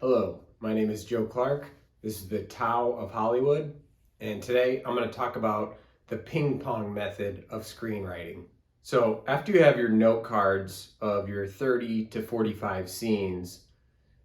Hello, my name is Joe Clark. This is the Tao of Hollywood, and today I'm going to talk about the ping pong method of screenwriting. So after you have your note cards of your 30 to 45 scenes,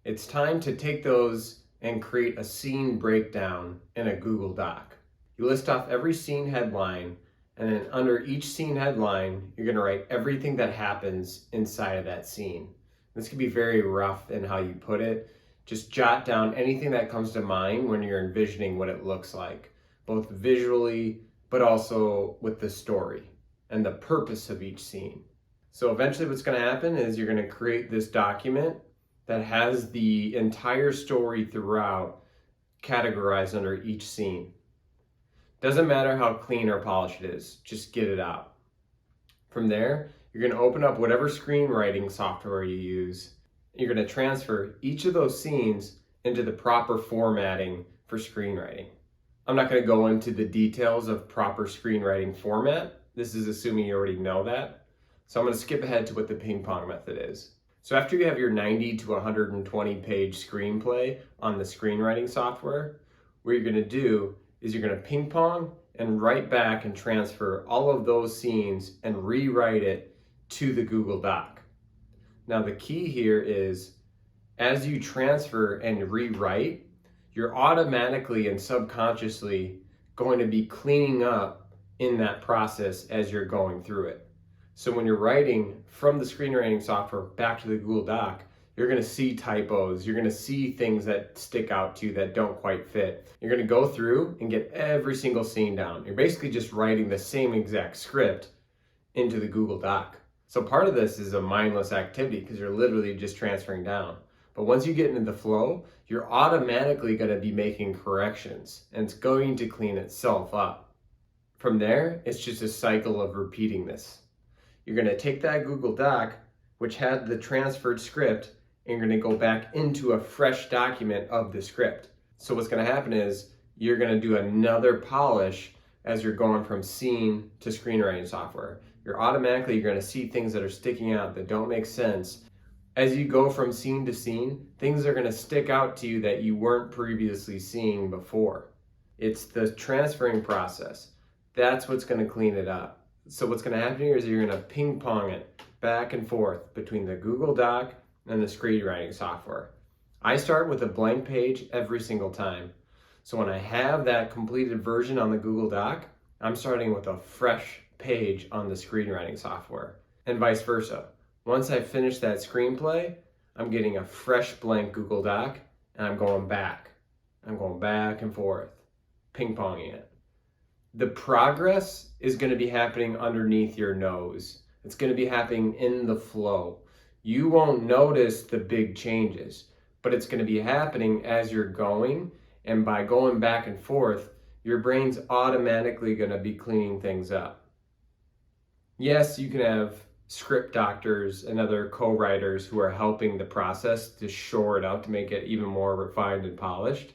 it's time to take those and create a scene breakdown in a Google Doc. You list off every scene headline, and then under each scene headline, you're going to write everything that happens inside of that scene. This can be very rough in how you put it. Just jot down anything that comes to mind when you're envisioning what it looks like, both visually, but also with the story and the purpose of each scene. So eventually what's going to happen is you're going to create this document that has the entire story throughout categorized under each scene. Doesn't matter how clean or polished it is, just get it out. From there, you're going to open up whatever screenwriting software you use. You're going to transfer each of those scenes into the proper formatting for screenwriting. I'm not going to go into the details of proper screenwriting format. This is assuming you already know that. So I'm going to skip ahead to what the ping pong method is. So after you have your 90 to 120 page screenplay on the screenwriting software, what you're going to do is you're going to ping pong and write back and transfer all of those scenes and rewrite it to the Google Doc. Now the key here is, as you transfer and rewrite, you're automatically and subconsciously going to be cleaning up in that process as you're going through it. So when you're writing from the screenwriting software back to the Google Doc, you're going to see typos, you're going to see things that stick out to you that don't quite fit. You're going to go through and get every single scene down. You're basically just writing the same exact script into the Google Doc. So part of this is a mindless activity because you're literally just transferring down. But once you get into the flow, you're automatically going to be making corrections and it's going to clean itself up. From there, it's just a cycle of repeating this. You're going to take that Google Doc, which had the transferred script, and you're going to go back into a fresh document of the script. So what's going to happen is you're going to do another polish as you're going from scene to screenwriting software. You're going to see things that are sticking out that don't make sense. As you go from scene to scene, things are going to stick out to you that you weren't previously seeing before. It's the transferring process. That's what's going to clean it up. So what's going to happen here is you're going to ping pong it back and forth between the Google Doc and the screenwriting software. I start with a blank page every single time. So when I have that completed version on the Google Doc, I'm starting with a fresh page on the screenwriting software, and vice versa. Once I finish that screenplay, I'm getting a fresh blank Google Doc and I'm going back and forth, ping-ponging it. The progress is going to be happening underneath your nose. It's going to be happening in the flow. You won't notice the big changes, but it's going to be happening as you're going, and by going back and forth, your brain's automatically going to be cleaning things up. Yes, you can have script doctors and other co-writers who are helping the process to shore it out to make it even more refined and polished.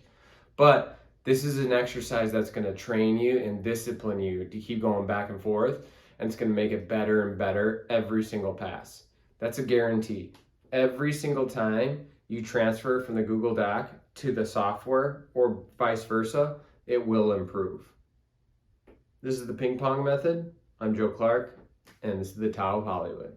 But this is an exercise that's going to train you and discipline you to keep going back and forth, and it's going to make it better and better every single pass. That's a guarantee. Every single time you transfer from the Google Doc to the software or vice versa, it will improve. This is the ping pong method. I'm Joe Clark, and this is the Tao of Hollywood.